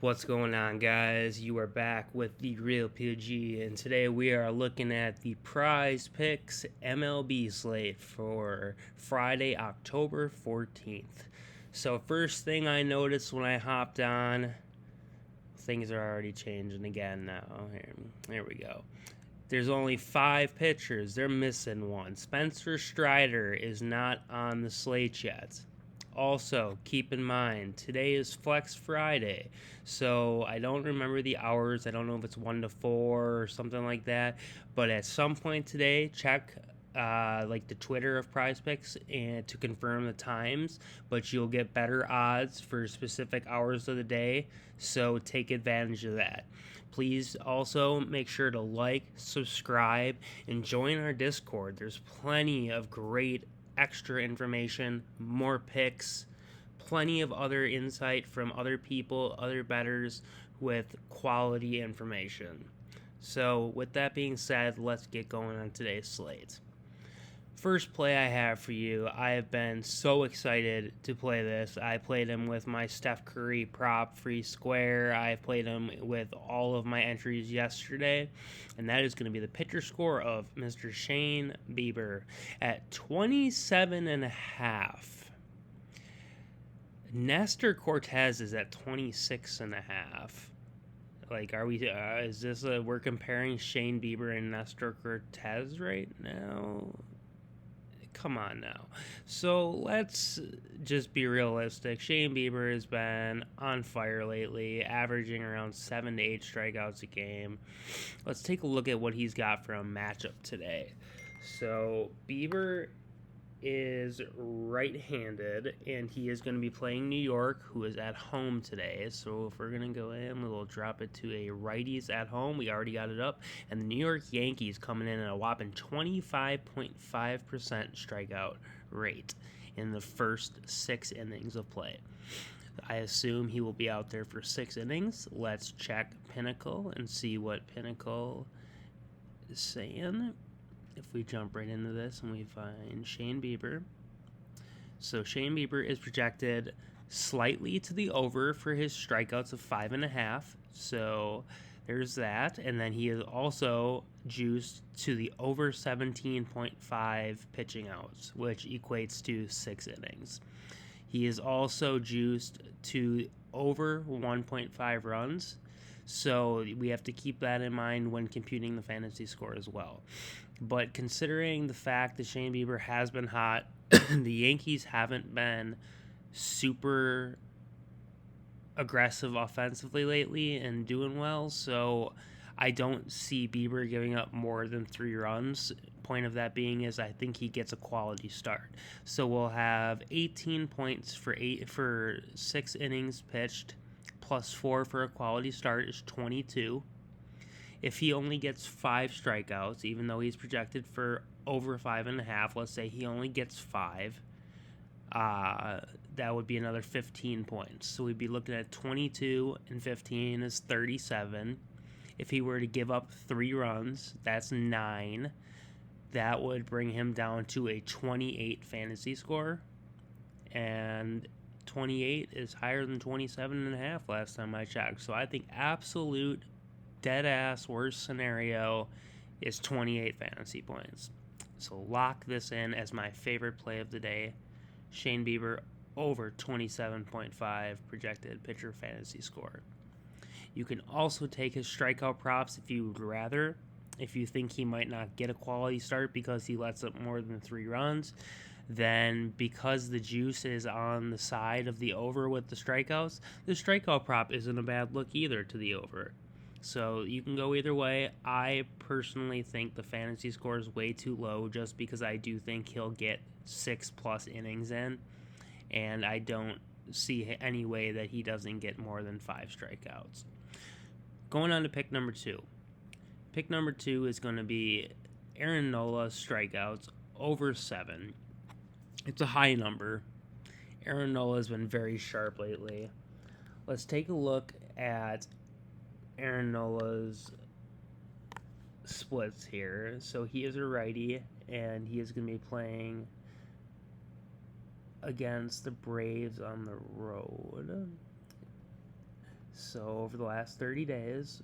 What's going on, guys? You are back with the Real PG, and today we are looking at the Prizepicks MLB slate for Friday, October 14th. So, first thing I noticed when I hopped on, things are already changing again now. Here we go. There's only 5 pitchers. They're missing one. Spencer Strider is not on the slate yet. Also, keep in mind, today is Flex Friday, so I don't remember the hours. I don't know if it's 1 to 4 or something like that, but at some point today, check like the Twitter of Prizepicks and to confirm the times, but you'll get better odds for specific hours of the day, so take advantage of that. Please also make sure to like, subscribe, and join our Discord. There's plenty of great extra information, more picks, plenty of other insight from other people, other bettors with quality information. So, with that being said, let's get going on today's slate. First play I have for you, I have been so excited to play this. I played him with my Steph Curry prop free square. I played him with all of my entries yesterday, and that is going to be the pitcher score of Mr. Shane Bieber at 27.5. Nestor Cortez is at 26.5. Like, are we? Is this we're comparing Shane Bieber and Nestor Cortez right now? Come on now. So let's just be realistic. Shane Bieber has been on fire lately, averaging around 7 to 8 strikeouts a game. Let's take a look at what he's got for a matchup today. So Bieber is right-handed, and he is going to be playing New York, who is at home today. So if we're going to go in, we'll drop it to a righties at home. We already got it up. And the New York Yankees coming in at a whopping 25.5% strikeout rate in the first 6 innings of play. I assume he will be out there for 6 innings. Let's check Pinnacle and see what Pinnacle is saying. If we jump right into this and we find Shane Bieber. So Shane Bieber is projected slightly to the over for his strikeouts of 5.5. So there's that. And then he is also juiced to the over 17.5 pitching outs, which equates to 6 innings. He is also juiced to over 1.5 runs. So we have to keep that in mind when computing the fantasy score as well. But considering the fact that Shane Bieber has been hot, the Yankees haven't been super aggressive offensively lately and doing well, so I don't see Bieber giving up more than 3 runs. Point of that being is I think he gets a quality start. So we'll have 18 points for 6 innings pitched, plus 4 for a quality start is 22. If he only gets 5 strikeouts, even though he's projected for over 5.5, let's say he only gets 5, that would be another 15 points. So we'd be looking at 22 and 15 is 37. If he were to give up 3 runs, that's 9. That would bring him down to a 28 fantasy score. And 28 is higher than 27.5 last time I checked. So I think absolute dead-ass worst scenario is 28 fantasy points. So lock this in as my favorite play of the day. Shane Bieber over 27.5 projected pitcher fantasy score. You can also take his strikeout props if you would rather. If you think he might not get a quality start because he lets up more than 3 runs, then because the juice is on the side of the over with the strikeouts, the strikeout prop isn't a bad look either to the over. So you can go either way. I personally think the fantasy score is way too low just because I do think he'll get 6+ innings in, and I don't see any way that he doesn't get more than 5 strikeouts. Going on to pick number 2. Pick number 2 is going to be Aaron Nola's strikeouts over 7. It's a high number. Aaron Nola has been very sharp lately. Let's take a look at Aaron Nola's splits here. So he is a righty, and he is going to be playing against the Braves on the road. So over the last 30 days,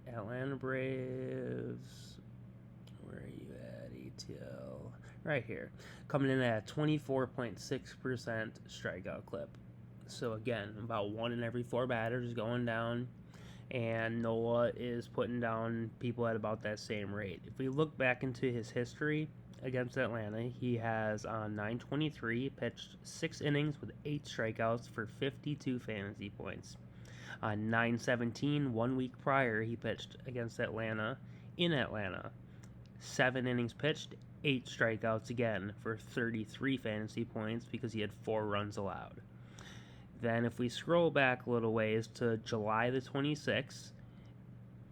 Atlanta Braves, where are you at, ATL? Right here, coming in at 24.6% strikeout clip. So again, about 1 in every 4 batters going down, and Nola is putting down people at about that same rate. If we look back into his history against Atlanta, he has on 923 pitched 6 innings with 8 strikeouts for 52 fantasy points. On 917, 1 week prior, he pitched against Atlanta in Atlanta. 7 innings pitched, 8 strikeouts again for 33 fantasy points because he had 4 runs allowed. Then if we scroll back a little ways to July the 26th,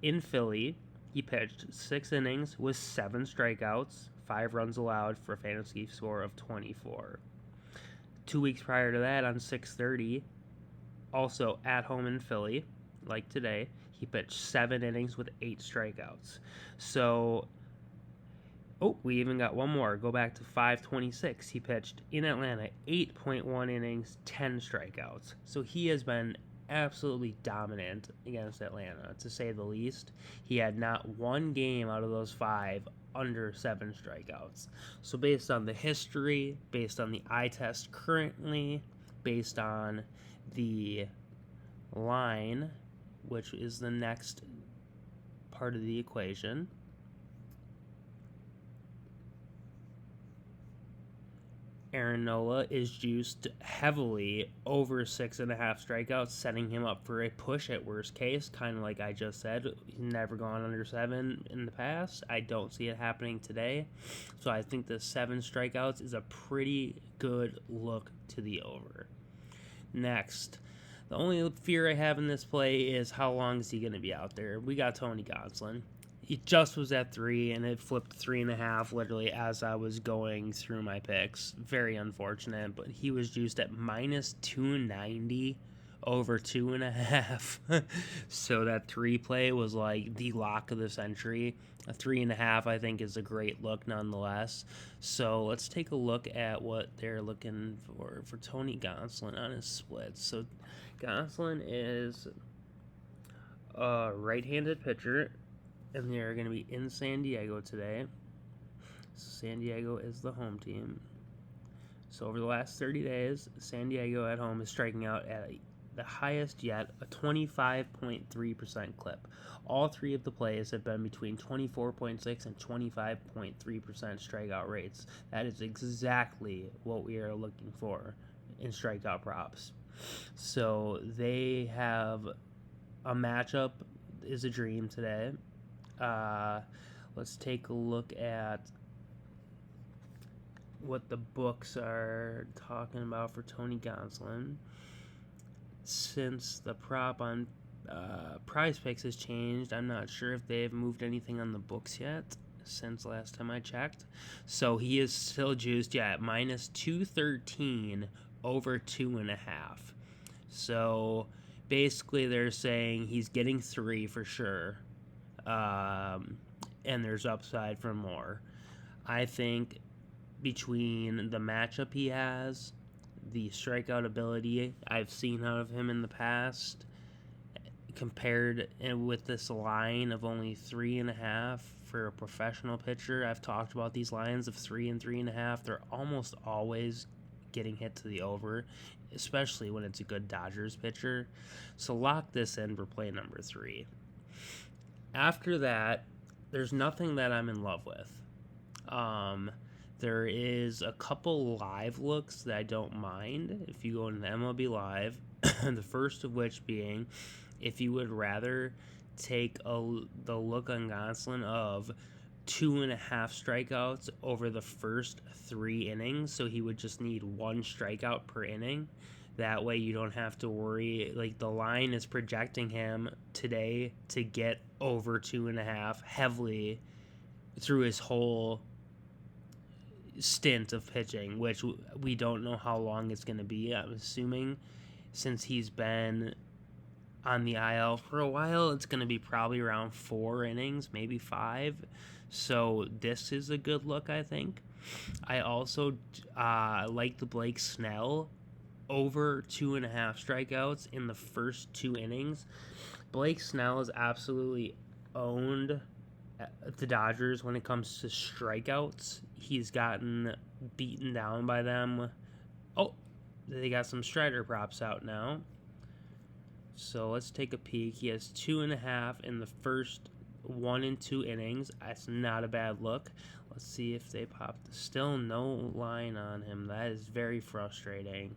in Philly, he pitched 6 innings with 7 strikeouts, 5 runs allowed for a fantasy score of 24. 2 weeks prior to that, on 6/30, also at home in Philly, like today, he pitched 7 innings with 8 strikeouts. So, we even got one more. Go back to 5/26. He pitched in Atlanta 8.1 innings, 10 strikeouts. So he has been absolutely dominant against Atlanta, to say the least. He had not one game out of those 5 under 7 strikeouts. So based on the history, based on the eye test currently, based on the line, which is the next part of the equation, Aaron Nola is juiced heavily over 6.5 strikeouts, setting him up for a push at worst case, kind of like I just said. He's never gone under 7 in the past. I don't see it happening today. So I think the 7 strikeouts is a pretty good look to the over. Next, the only fear I have in this play is how long is he going to be out there. We got Tony Gonsolin. It just was at 3, and it flipped 3.5 literally as I was going through my picks. Very unfortunate, but he was juiced at minus 290 over 2.5. So that 3 play was like the lock of the century. A 3.5, I think, is a great look nonetheless. So let's take a look at what they're looking for Tony Gonsolin on his splits. So Gonsolin is a right-handed pitcher, and they're going to be in San Diego today. San Diego is the home team. So over the last 30 days, San Diego at home is striking out at the highest yet, a 25.3% clip. All 3 of the plays have been between 24.6 and 25.3% strikeout rates. That is exactly what we are looking for in strikeout props. So they have a matchup is a dream today. Let's take a look at what the books are talking about for Tony Gonsolin. Since the prop on Prizepicks has changed, I'm not sure if they've moved anything on the books yet since last time I checked. So he is still juiced, at minus 213 over 2.5. So basically they're saying he's getting 3 for sure. And there's upside for more. I think between the matchup he has, the strikeout ability I've seen out of him in the past, compared with this line of only 3.5 for a professional pitcher, I've talked about these lines of 3 and 3.5. They're almost always getting hit to the over, especially when it's a good Dodgers pitcher. So lock this in for play number 3. After that, there's nothing that I'm in love with. There is a couple live looks that I don't mind if you go into the MLB Live. The first of which being, if you would rather take the look on Gonsolin of 2.5 strikeouts over the first 3 innings, so he would just need 1 strikeout per inning. That way you don't have to worry. Like, the line is projecting him today to get over 2.5 heavily through his whole stint of pitching, which we don't know how long it's going to be. I'm assuming since he's been on the IL for a while, it's going to be probably around 4 innings, maybe 5. So this is a good look, I think. I also like the Blake Snell over 2.5 strikeouts in the first 2 innings. Blake Snell has absolutely owned the Dodgers when it comes to strikeouts. He's gotten beaten down by them. Oh, they got some Strider props out now. So let's take a peek. He has 2.5 in the first 1 and 2 innings. That's not a bad look. Let's see if they pop. Still no line on him. That is very frustrating.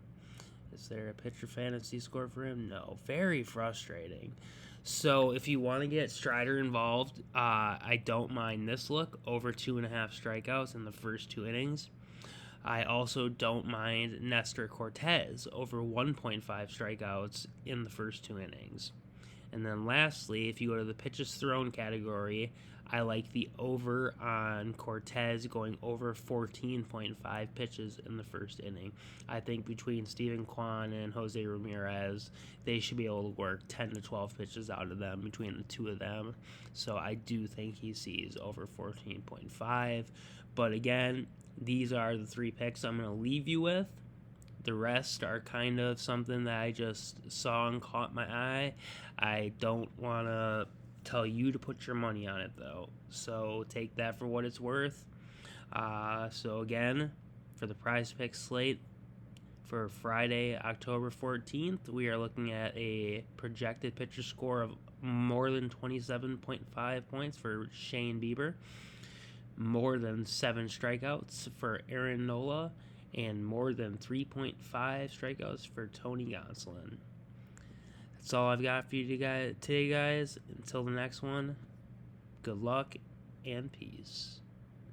Is there a pitcher fantasy score for him? No. Very frustrating. So if you want to get Strider involved, I don't mind this look. Over 2.5 strikeouts in the first 2 innings. I also don't mind Nestor Cortez over 1.5 strikeouts in the first 2 innings. And then lastly, if you go to the pitches thrown category, I like the over on Cortez going over 14.5 pitches in the first inning. I think between Steven Kwan and Jose Ramirez, they should be able to work 10 to 12 pitches out of them between the two of them. So I do think he sees over 14.5. But again, these are the 3 picks I'm going to leave you with. The rest are kind of something that I just saw and caught my eye. I don't want to tell you to put your money on it, though. So take that for what it's worth. So again, for the Prizepicks slate for Friday, October 14th, we are looking at a projected pitcher score of more than 27.5 points for Shane Bieber, more than 7 strikeouts for Aaron Nola, and more than 3.5 strikeouts for Tony Gonsolin. That's all I've got for you today, guys. Until the next one, good luck and peace.